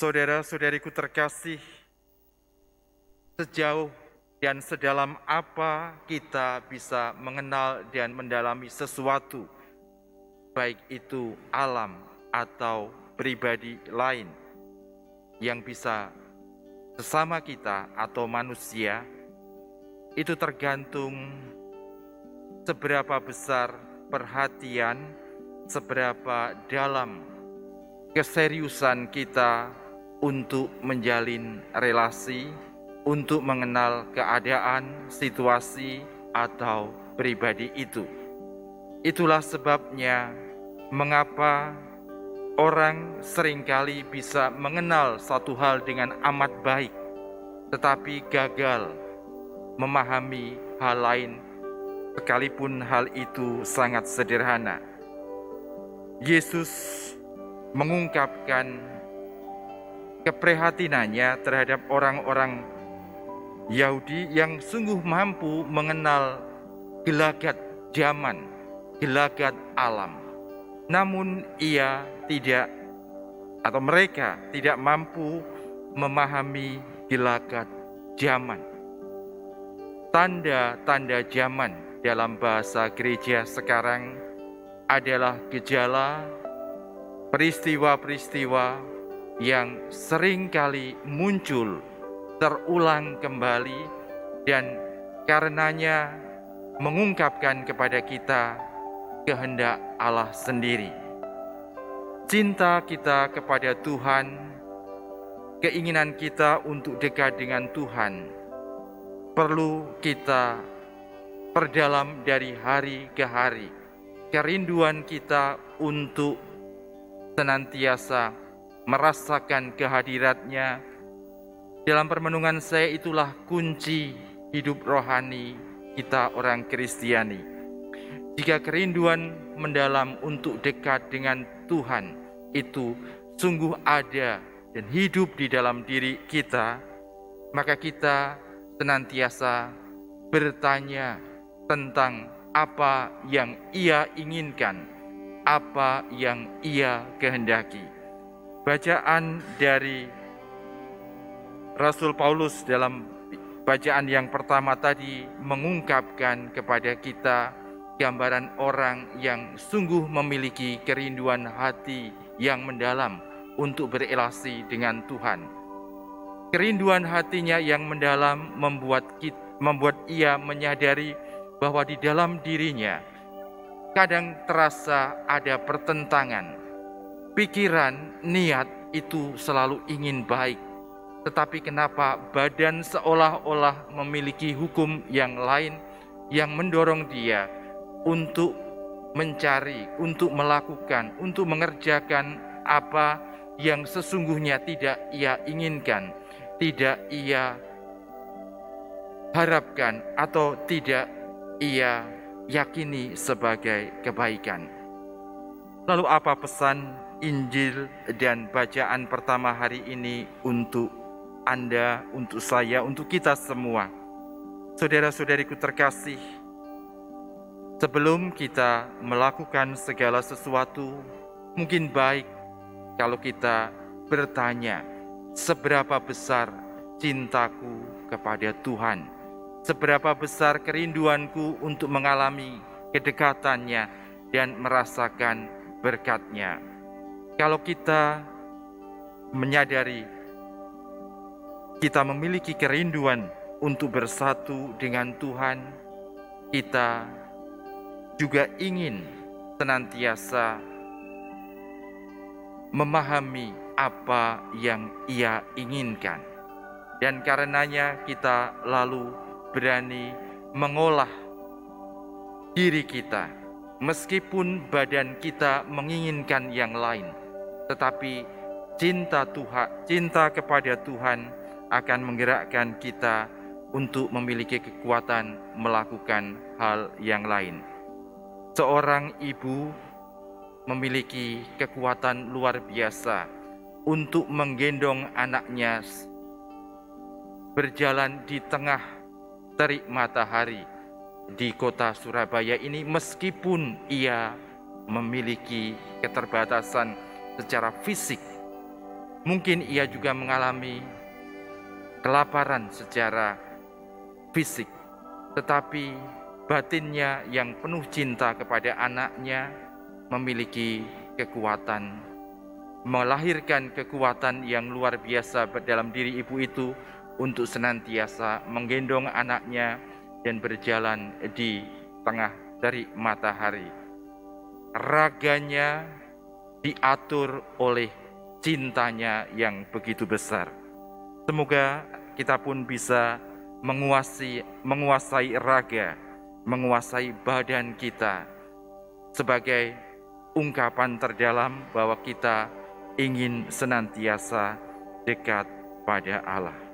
Saudara-saudariku terkasih, sejauh dan sedalam apa kita bisa mengenal dan mendalami sesuatu, baik itu alam atau pribadi lain yang bisa sesama kita atau manusia, itu tergantung seberapa besar perhatian, seberapa dalam keseriusan kita untuk menjalin relasi, untuk mengenal keadaan, situasi, atau pribadi itu. Itulah sebabnya mengapa orang seringkali bisa mengenal satu hal dengan amat baik, tetapi gagal memahami hal lain, sekalipun hal itu sangat sederhana. Yesus mengungkapkan keprihatinannya terhadap orang-orang Yahudi yang sungguh mampu mengenal gelagat zaman, gelagat alam. Namun mereka tidak mampu memahami gelagat zaman. Tanda-tanda zaman dalam bahasa gereja sekarang adalah gejala peristiwa-peristiwa yang seringkali muncul, terulang kembali, dan karenanya mengungkapkan kepada kita kehendak Allah sendiri. Cinta kita kepada Tuhan, keinginan kita untuk dekat dengan Tuhan, perlu kita perdalam dari hari ke hari. Kerinduan kita untuk senantiasa merasakan kehadiratnya dalam permenungan saya, itulah kunci hidup rohani kita orang Kristiani. Jika kerinduan mendalam untuk dekat dengan Tuhan itu sungguh ada dan hidup di dalam diri kita, maka kita senantiasa bertanya tentang apa yang Ia inginkan, apa yang Ia kehendaki. Bacaan dari Rasul Paulus dalam bacaan yang pertama tadi mengungkapkan kepada kita gambaran orang yang sungguh memiliki kerinduan hati yang mendalam untuk berelasi dengan Tuhan. Kerinduan hatinya yang mendalam membuat ia menyadari bahwa di dalam dirinya kadang terasa ada pertentangan. Pikiran, niat itu selalu ingin baik, tetapi kenapa badan seolah-olah memiliki hukum yang lain yang mendorong dia untuk mencari, untuk melakukan, untuk mengerjakan apa yang sesungguhnya tidak ia inginkan, tidak ia harapkan, atau tidak ia yakini sebagai kebaikan. Lalu apa pesan Injil dan bacaan pertama hari ini untuk Anda, untuk saya, untuk kita semua? Saudara-saudariku terkasih, sebelum kita melakukan segala sesuatu, mungkin baik kalau kita bertanya, seberapa besar cintaku kepada Tuhan? Seberapa besar kerinduanku untuk mengalami kedekatannya dan merasakan berkat-Nya? Kalau kita menyadari kita memiliki kerinduan untuk bersatu dengan Tuhan, kita juga ingin senantiasa memahami apa yang Ia inginkan. Dan karenanya kita lalu berani mengolah diri kita, meskipun badan kita menginginkan yang lain, tetapi cinta kepada Tuhan akan menggerakkan kita untuk memiliki kekuatan melakukan hal yang lain. Seorang ibu memiliki kekuatan luar biasa untuk menggendong anaknya berjalan di tengah terik matahari di kota Surabaya ini, meskipun ia memiliki keterbatasan secara fisik. Mungkin ia juga mengalami kelaparan secara fisik, tetapi batinnya yang penuh cinta kepada anaknya memiliki kekuatan, melahirkan kekuatan yang luar biasa dalam diri ibu itu untuk senantiasa menggendong anaknya dan berjalan di tengah terik matahari. Raganya diatur oleh cintanya yang begitu besar. Semoga kita pun bisa menguasai raga, menguasai badan kita sebagai ungkapan terdalam bahwa kita ingin senantiasa dekat pada Allah.